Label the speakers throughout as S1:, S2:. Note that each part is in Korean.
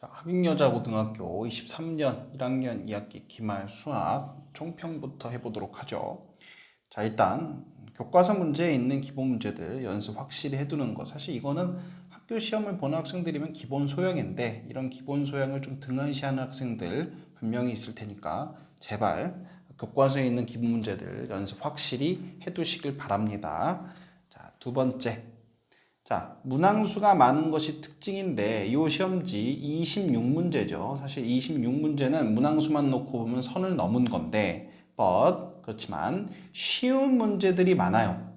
S1: 자, 합익여자고등학교 23년 1학년 2학기 기말 수학 총평부터 해보도록 하죠. 자, 일단 교과서 문제에 있는 기본 문제들 연습 확실히 해두는 거. 사실 이거는 학교 시험을 보는 학생들이면 기본 소양인데 이런 기본 소양을 좀 등한시하는 학생들 분명히 있을 테니까 제발 교과서에 있는 기본 문제들 연습 확실히 해두시길 바랍니다. 자, 두 번째. 자, 문항수가 많은 것이 특징인데 이 시험지 26문제죠. 사실 26문제는 문항수만 놓고 보면 선을 넘은 건데 그렇지만 쉬운 문제들이 많아요.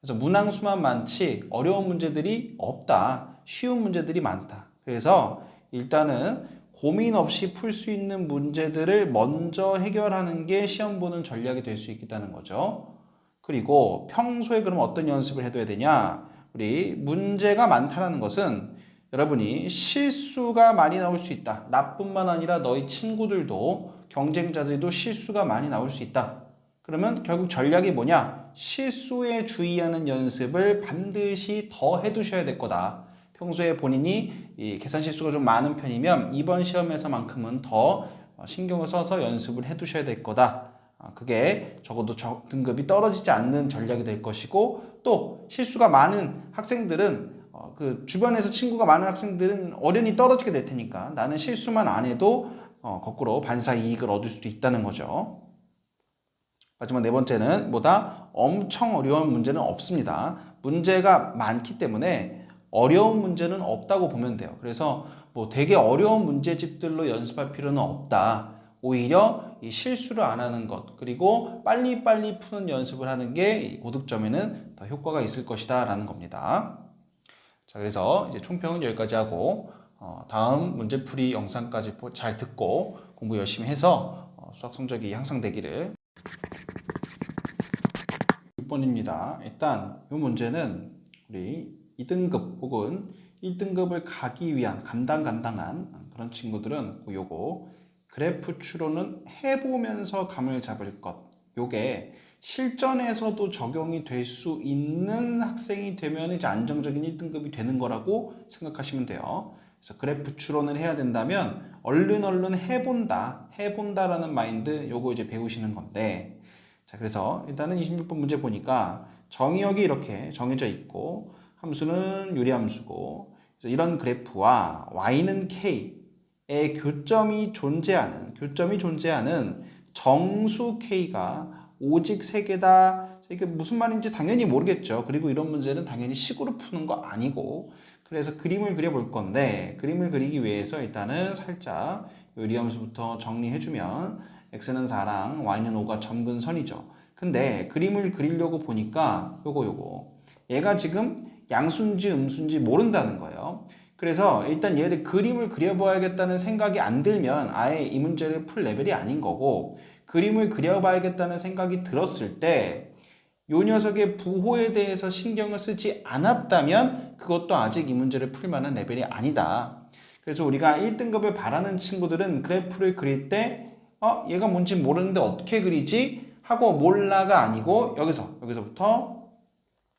S1: 그래서 문항수만 많지 어려운 문제들이 없다. 쉬운 문제들이 많다. 그래서 일단은 고민 없이 풀 수 있는 문제들을 먼저 해결하는 게 시험 보는 전략이 될 수 있다는 거죠. 그리고 평소에 그럼 어떤 연습을 해둬야 되냐? 우리 문제가 많다는 것은 여러분이 실수가 많이 나올 수 있다. 나뿐만 아니라 너희 친구들도 경쟁자들도 실수가 많이 나올 수 있다. 그러면 결국 전략이 뭐냐? 실수에 주의하는 연습을 반드시 더 해두셔야 될 거다. 평소에 본인이 이 계산 실수가 좀 많은 편이면 이번 시험에서만큼은 더 신경을 써서 연습을 해두셔야 될 거다. 그게 적어도 등급이 떨어지지 않는 전략이 될 것이고 또 실수가 많은 학생들은 그 주변에서 친구가 많은 학생들은 어련히 떨어지게 될 테니까 나는 실수만 안 해도 거꾸로 반사 이익을 얻을 수도 있다는 거죠. 마지막 네 번째는 뭐다? 엄청 어려운 문제는 없습니다. 문제가 많기 때문에 어려운 문제는 없다고 보면 돼요. 그래서 뭐 되게 어려운 문제집들로 연습할 필요는 없다. 오히려 이 실수를 안 하는 것 그리고 빨리빨리 푸는 연습을 하는 게 고득점에는 더 효과가 있을 것이다 라는 겁니다. 자, 그래서 이제 총평은 여기까지 하고 다음 문제풀이 영상까지 잘 듣고 공부 열심히 해서 수학 성적이 향상되기를. 6번입니다. 일단 이 문제는 우리 2등급 혹은 1등급을 가기 위한 간당한 그런 친구들은 요거 그래프 추론은 해보면서 감을 잡을 것. 요게 실전에서도 적용이 될 수 있는 학생이 되면 이제 안정적인 1등급이 되는 거라고 생각하시면 돼요. 그래서 그래프 추론을 해야 된다면 얼른 해본다라는 마인드 요거 이제 배우시는 건데 자, 그래서 일단은 26번 문제 보니까 정의역이 이렇게 정해져 있고 함수는 유리함수고 그래서 이런 그래프와 y는 k의 교점이 존재하는 정수 k가 오직 3개다. 이게 무슨 말인지 당연히 모르겠죠. 그리고 이런 문제는 당연히 식으로 푸는 거 아니고 그래서 그림을 그려볼 건데 그림을 그리기 위해서 일단은 살짝 유리함수부터 정리해주면 x는 4랑 y는 5가 점근선이죠. 근데 그림을 그리려고 보니까 요거 얘가 지금 양수인지 음수인지 모른다는 거예요. 그래서 일단 얘를 그림을 그려봐야겠다는 생각이 안 들면 아예 이 문제를 풀 레벨이 아닌 거고 그림을 그려봐야겠다는 생각이 들었을 때 요 녀석의 부호에 대해서 신경을 쓰지 않았다면 그것도 아직 이 문제를 풀 만한 레벨이 아니다. 그래서 우리가 1등급을 바라는 친구들은 그래프를 그릴 때 얘가 뭔지 모르는데 어떻게 그리지? 하고 몰라가 아니고 여기서부터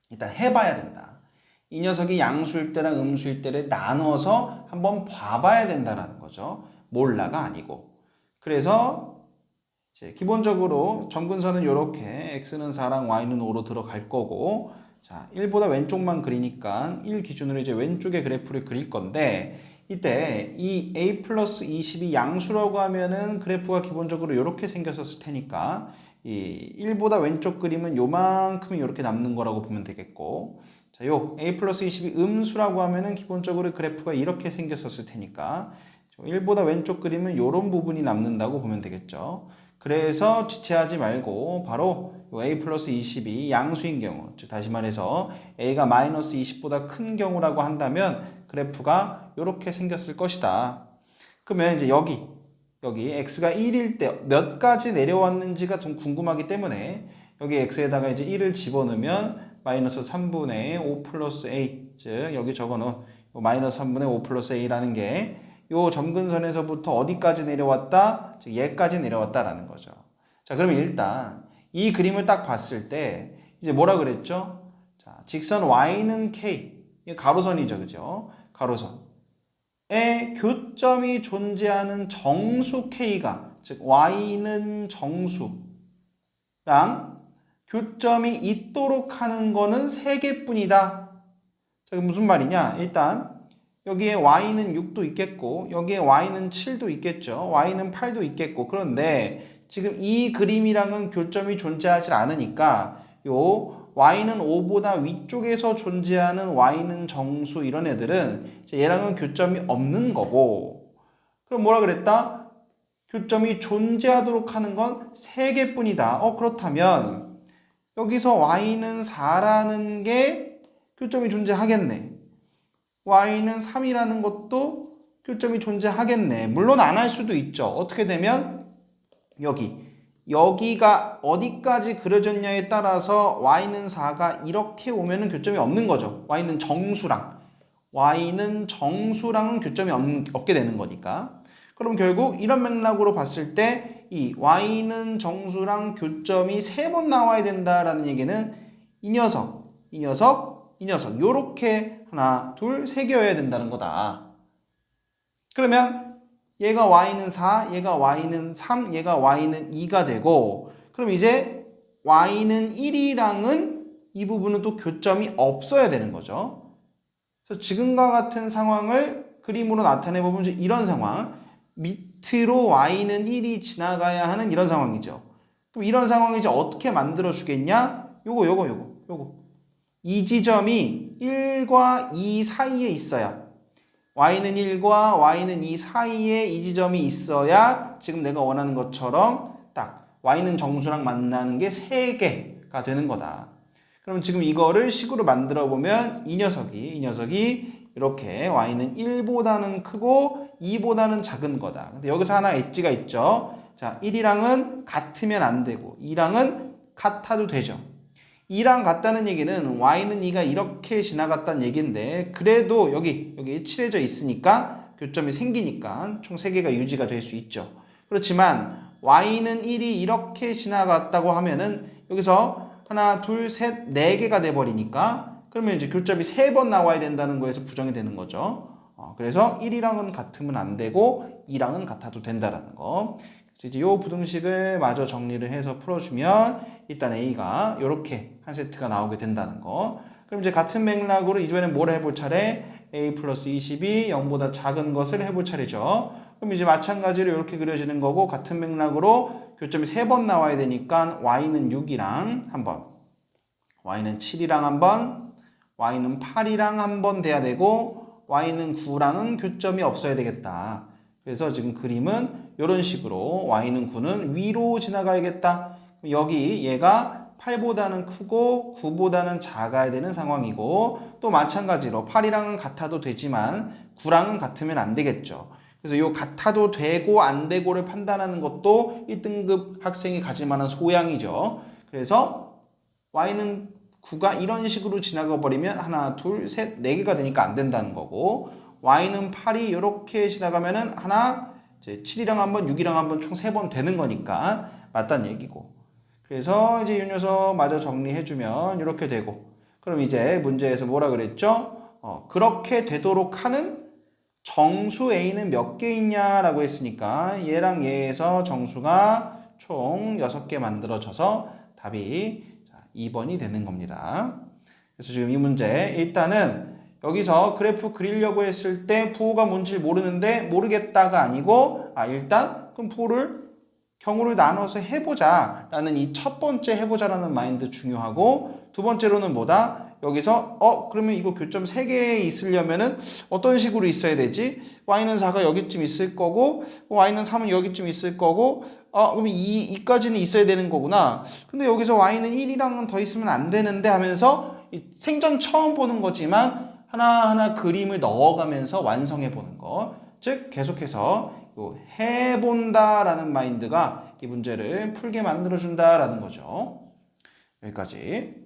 S1: 일단 해봐야 된다. 이 녀석이 양수일 때랑 음수일 때를 나눠서 한번 봐봐야 된다는 거죠. 몰라가 아니고. 그래서 이제 기본적으로 점근선은 이렇게 x는 4랑 y는 5로 들어갈 거고 자 1보다 왼쪽만 그리니까 1 기준으로 이제 왼쪽에 그래프를 그릴 건데 이때 이 a 플러스 20이 양수라고 하면은 그래프가 기본적으로 이렇게 생겼었을 테니까 이 1보다 왼쪽 그림은 요만큼이 이렇게 남는 거라고 보면 되겠고 자, 요 a 플러스 20이 음수라고 하면은 기본적으로 그래프가 이렇게 생겼었을 테니까 1보다 왼쪽 그림은 이런 부분이 남는다고 보면 되겠죠. 그래서 지체하지 말고 바로 a 플러스 20이 양수인 경우 즉 다시 말해서 a가 마이너스 20보다 큰 경우라고 한다면 그래프가 이렇게 생겼을 것이다. 그러면 이제 여기 x가 1일 때 몇 가지 내려왔는지가 좀 궁금하기 때문에 여기 x에다가 이제 1을 집어넣으면 마이너스 3분의 5 플러스 a 즉 여기 적어놓은 마이너스 3분의 5 플러스 a라는 게 요 점근선에서부터 어디까지 내려왔다? 즉 얘까지 내려왔다라는 거죠. 자, 그러면 일단 이 그림을 딱 봤을 때 이제 뭐라 그랬죠? 자, 직선 y는 k. 이게 가로선이죠. 그죠? 가로선의 교점이 존재하는 정수 K가, 즉 Y는 정수랑 교점이 있도록 하는 거는 3개뿐이다. 자, 무슨 말이냐? 일단 여기에 Y는 6도 있겠고 여기에 Y는 7도 있겠죠. Y는 8도 있겠고 그런데 지금 이 그림이랑은 교점이 존재하지 않으니까 요 Y는 5보다 위쪽에서 존재하는 Y는 정수 이런 애들은 얘랑은 교점이 없는 거고 그럼 뭐라 그랬다? 교점이 존재하도록 하는 건 3개뿐이다. 그렇다면 여기서 Y는 4라는 게 교점이 존재하겠네. Y는 3이라는 것도 교점이 존재하겠네. 물론 안 할 수도 있죠. 어떻게 되면 여기가 어디까지 그려졌냐에 따라서 Y는 4가 이렇게 오면은 교점이 없는 거죠. Y는 정수랑은 교점이 없게 되는 거니까. 그럼 결국 이런 맥락으로 봤을 때 이 Y는 정수랑 교점이 3번 나와야 된다라는 얘기는 이 녀석 요렇게 하나, 둘, 3개여야 된다는 거다. 그러면 얘가 Y는 4, 얘가 Y는 3, 얘가 Y는 2가 되고 그럼 이제 Y는 1이랑은 이 부분은 또 교점이 없어야 되는 거죠. 그래서 지금과 같은 상황을 그림으로 나타내보면 이런 상황 밑으로 Y는 1이 지나가야 하는 이런 상황이죠. 그럼 이런 상황을 이제 어떻게 만들어 주겠냐? 요거 이 지점이 1과 2 사이에 있어야 Y는 1과 Y는 2 사이에 이 지점이 있어야 지금 내가 원하는 것처럼 딱 Y는 정수랑 만나는 게 3개가 되는 거다. 그럼 지금 이거를 식으로 만들어 보면 이 녀석이 이렇게 Y는 1보다는 크고 2보다는 작은 거다. 근데 여기서 하나 엣지가 있죠. 자, 1이랑은 같으면 안 되고 2랑은 같아도 되죠. 2랑 같다는 얘기는 Y는 2가 이렇게 지나갔다는 얘기인데 그래도 여기 칠해져 있으니까 교점이 생기니까 총 3개가 유지가 될 수 있죠. 그렇지만 Y는 1이 이렇게 지나갔다고 하면은 여기서 하나, 둘, 셋, 4개가 돼버리니까 그러면 이제 교점이 3번 나와야 된다는 거에서 부정이 되는 거죠. 그래서 1이랑은 같으면 안 되고 2랑은 같아도 된다라는 거. 그래서 이제 요 부등식을 마저 정리를 해서 풀어주면 일단 A가 이렇게 한 세트가 나오게 된다는 거. 그럼 이제 같은 맥락으로 이번엔 뭘 해볼 차례? A 플러스 20이 0보다 작은 것을 해볼 차례죠. 그럼 이제 마찬가지로 이렇게 그려지는 거고 같은 맥락으로 교점이 3번 나와야 되니까 Y는 6이랑 한번 Y는 7이랑 한번 Y는 8이랑 한번 돼야 되고 Y는 9랑은 교점이 없어야 되겠다. 그래서 지금 그림은 이런 식으로 Y는 9는 위로 지나가야겠다. 여기 얘가 8보다는 크고 9보다는 작아야 되는 상황이고 또 마찬가지로 8이랑은 같아도 되지만 9랑은 같으면 안 되겠죠. 그래서 이 같아도 되고 안 되고를 판단하는 것도 1등급 학생이 가질 만한 소양이죠. 그래서 Y는 9가 이런 식으로 지나가 버리면 하나, 둘, 셋, 4개가 되니까 안 된다는 거고 Y는 8이 이렇게 지나가면은 하나, 이제 7이랑 한번, 6이랑 한번 총 3번 되는 거니까 맞다는 얘기고. 그래서 이제 이 녀석 마저 정리해주면 이렇게 되고. 그럼 이제 문제에서 뭐라 그랬죠? 그렇게 되도록 하는 정수 A는 몇 개 있냐라고 했으니까 얘랑 얘에서 정수가 총 6개 만들어져서 답이 2번이 되는 겁니다. 그래서 지금 이 문제 일단은 여기서 그래프 그리려고 했을 때 부호가 뭔지 모르는데 모르겠다가 아니고 일단 그럼 부호를 경우를 나눠서 해보자 라는 이 첫 번째 해보자라는 마인드 중요하고 두 번째로는 뭐다? 여기서 그러면 이거 교점 3개 있으려면은 어떤 식으로 있어야 되지? Y는 4가 여기쯤 있을 거고 Y는 3은 여기쯤 있을 거고 그럼 2까지는 있어야 되는 거구나. 근데 여기서 Y는 1이랑은 더 있으면 안 되는데 하면서 생전 처음 보는 거지만 하나하나 그림을 넣어가면서 완성해 보는 거. 즉 계속해서 해본다라는 마인드가 이 문제를 풀게 만들어준다라는 거죠. 여기까지.